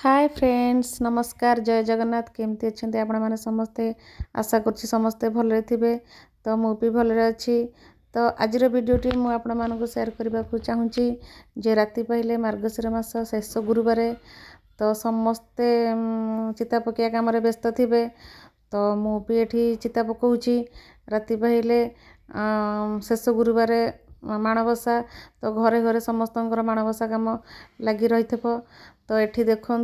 Hi friends नमस्कार जय जगन्नाथ केमती अच्छे आपण मैंने समस्ते आशा करुँच समस्ते भलरे थे तो मुझे भलरे अच्छी तो आज भिडटी मुझे आपण मानक सेयार करने को चाहूँगी जे राति पहले मार्गशीर मास शेष गुरुवार तो समस्ते चिता पकिया कम व्यस्त थे तो मुझे चिता पकाऊँगी राति पहले शेष गुरुवार माणबसा तो घरे घरे समस्त माणबसा कम लगी रही तो ये देखु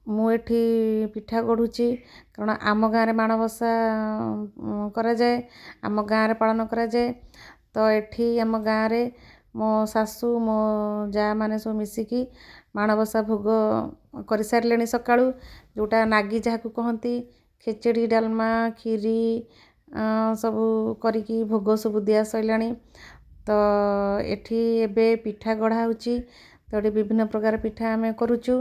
मुझे पिठा गढ़ुची कारण आम गाँव माणबसा करा जाए आम गाँव पालन करा जाए तो ये आम गाँव मो सासू मो जा माने सब मिसिकी माणबसा भोग कर सारे सकाळू जोटा नागी जहाँ कहती खेचेड़ी डालमा खीरी सबू करिकी भोग सब दिया सैलानी तो एठी एबे पिठा गढ़ा होची तो ये विभिन्न प्रकार पिठा आम करुचु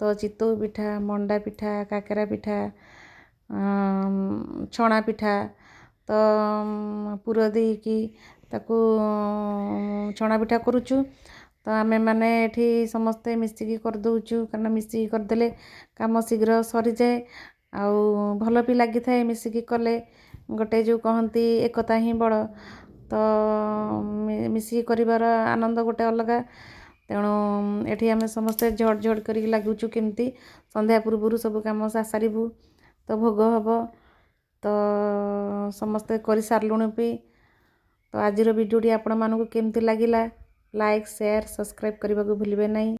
तो चितौ पिठा मंडा पिठा काकेरा पिठा छणा पिठा तो पुर देकी ताकू छणा पिठा करुचु तो आमे माने एठी समस्ते मिसिकी कर दउचु कारण मिसिकी करदेले काम शीघ्र सरी जाए आउ भल भी लगी थाए मिसिकी कले गोटे जो कहती एकता ही बड़ तो मिसिकी करिवार आनंद गोटे अलगा तेणु एठी आमे समस्ते झड़ झड़ करी लागुचु केमती संध्या पूर्व सब कम सारिबू तो भोग हम तो समस्ते कर सारूँ भी तो आज वीडियोटी आपण मानक केमती लगिला लाइक शेयर सब्सक्राइब करने को भूलिए नहीं।